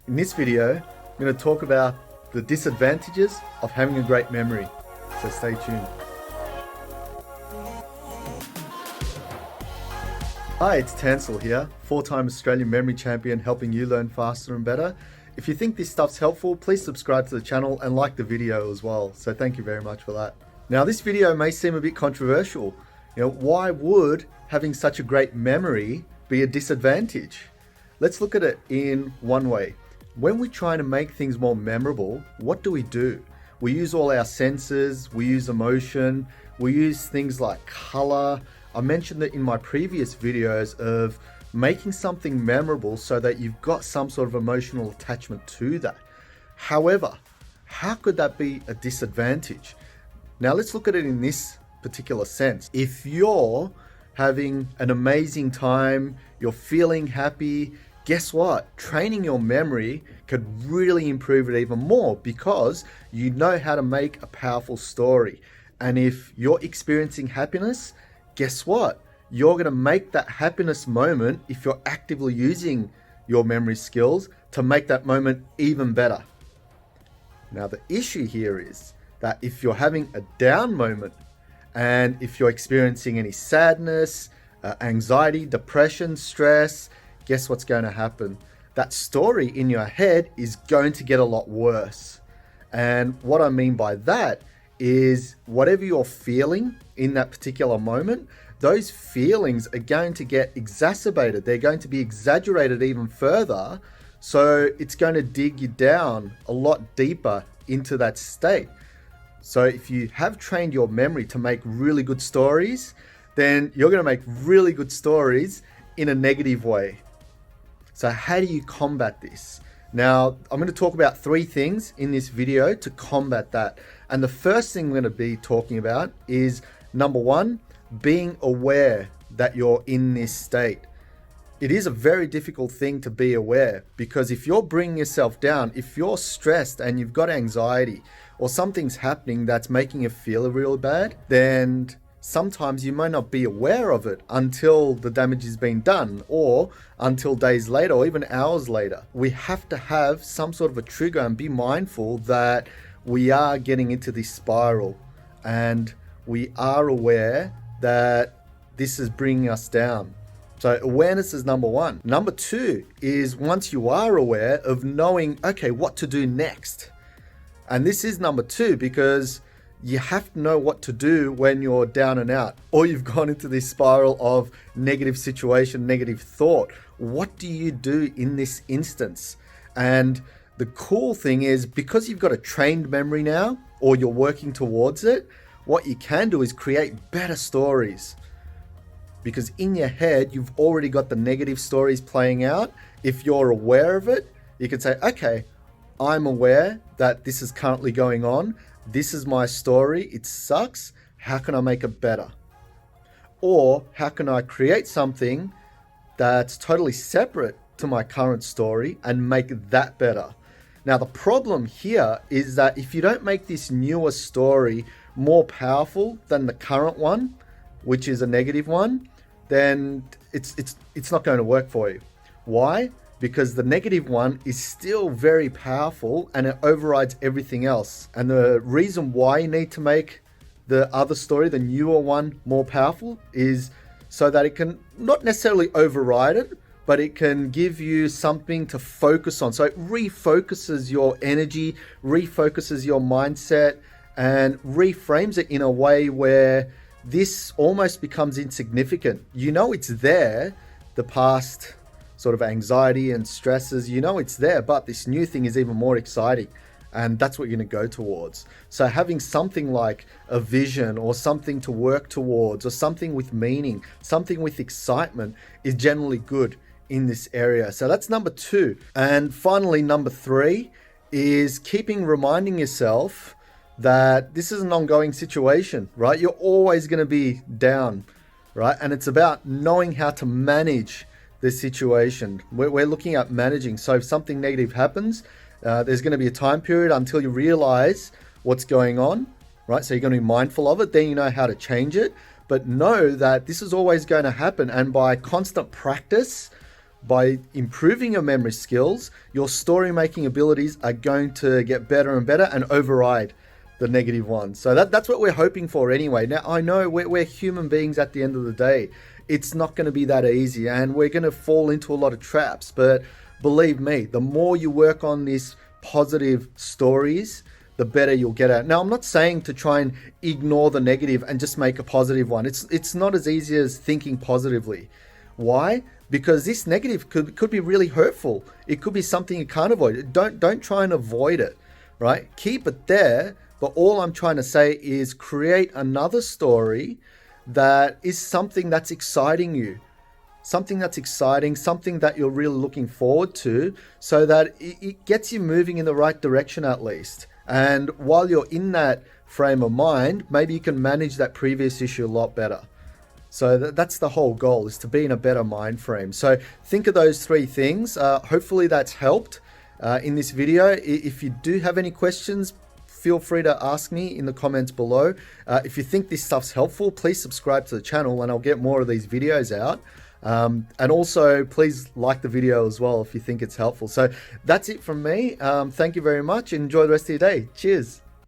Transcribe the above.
In this video, I'm going to talk about the disadvantages of having a great memory. So stay tuned. Hi, it's Tansel here, 4-time Australian memory champion, helping you learn faster and better. If you think this stuff's helpful, please subscribe to the channel and like the video as well. So thank you very much for that. Now this video may seem a bit controversial. Why would having such a great memory be a disadvantage? Let's look at it in one way. When we're trying to make things more memorable, what do? We use all our senses, we use emotion, we use things like color. I mentioned that in my previous videos of making something memorable so that you've got some sort of emotional attachment to that. However, how could that be a disadvantage? Now let's look at it in this particular sense. If you're having an amazing time, you're feeling happy, guess what? Training your memory could really improve it even more because you know how to make a powerful story. And if you're experiencing happiness, guess what? You're going to make that happiness moment, if you're actively using your memory skills, to make that moment even better. Now the issue here is that if you're having a down moment and if you're experiencing any sadness, anxiety, depression, stress, guess what's going to happen? That story in your head is going to get a lot worse. And what I mean by that is whatever you're feeling in that particular moment, those feelings are going to get exacerbated. They're going to be exaggerated even further. So it's going to dig you down a lot deeper into that state. So if you have trained your memory to make really good stories, then you're going to make really good stories in a negative way. So how do you combat this? Now, I'm going to talk about 3 things in this video to combat that. And the first thing we're going to be talking about is, number 1, being aware that you're in this state. It is a very difficult thing to be aware, because if you're bringing yourself down, if you're stressed and you've got anxiety or something's happening that's making you feel real bad, then sometimes you might not be aware of it until the damage has been done, or until days later, or even hours later. We have to have some sort of a trigger and be mindful that we are getting into this spiral, and we are aware that this is bringing us down. So awareness is number 1. Number 2 is, once you are aware, of knowing, okay, what to do next. And this is number 2, because you have to know what to do when you're down and out, or you've gone into this spiral of negative situation, negative thought. What do you do in this instance? And the cool thing is, because you've got a trained memory now, or you're working towards it, what you can do is create better stories. Because in your head, you've already got the negative stories playing out. If you're aware of it, you can say, okay, I'm aware that this is currently going on. This is my story. It sucks. How can I make it better? Or how can I create something that's totally separate to my current story and make that better? Now, the problem here is that if you don't make this newer story more powerful than the current one, which is a negative one, then it's not going to work for you. Why? Because the negative one is still very powerful and it overrides everything else. And the reason why you need to make the other story, the newer one, more powerful is so that it can not necessarily override it, but it can give you something to focus on. So it refocuses your energy, refocuses your mindset, and reframes it in a way where this almost becomes insignificant. You know it's there, the past sort of anxiety and stresses, you know it's there, but this new thing is even more exciting, and that's what you're going to go towards. So having something like a vision or something to work towards, or something with meaning, something with excitement, is generally good in this area. So that's number 2. And finally, number 3 is reminding yourself that this is an ongoing situation, right? You're always going to be down, right? And it's about knowing how to manage the situation. We're looking at managing. So if something negative happens, there's going to be a time period until you realize what's going on, right? So you're going to be mindful of it. Then you know how to change it. But know that this is always going to happen. And by constant practice, by improving your memory skills, your story making abilities are going to get better and better and override the negative ones. So that's what we're hoping for anyway. Now, I know we're human beings at the end of the day. It's not going to be that easy, and we're going to fall into a lot of traps. But believe me, the more you work on these positive stories, the better you'll get at. Now, I'm not saying to try and ignore the negative and just make a positive one. It's not as easy as thinking positively. Why? Because this negative could be really hurtful. It could be something you can't avoid. Don't try and avoid it, right? Keep it there. But all I'm trying to say is create another story that is something that's exciting you. Something that's exciting, something that you're really looking forward to, so that it gets you moving in the right direction at least. And while you're in that frame of mind, maybe you can manage that previous issue a lot better. So that's the whole goal, is to be in a better mind frame. So think of those three things. Hopefully that's helped in this video. If you do have any questions, feel free to ask me in the comments below. If you think this stuff's helpful, please subscribe to the channel and I'll get more of these videos out. And also, please like the video as well if you think it's helpful. So that's it from me. Thank you very much. Enjoy the rest of your day. Cheers.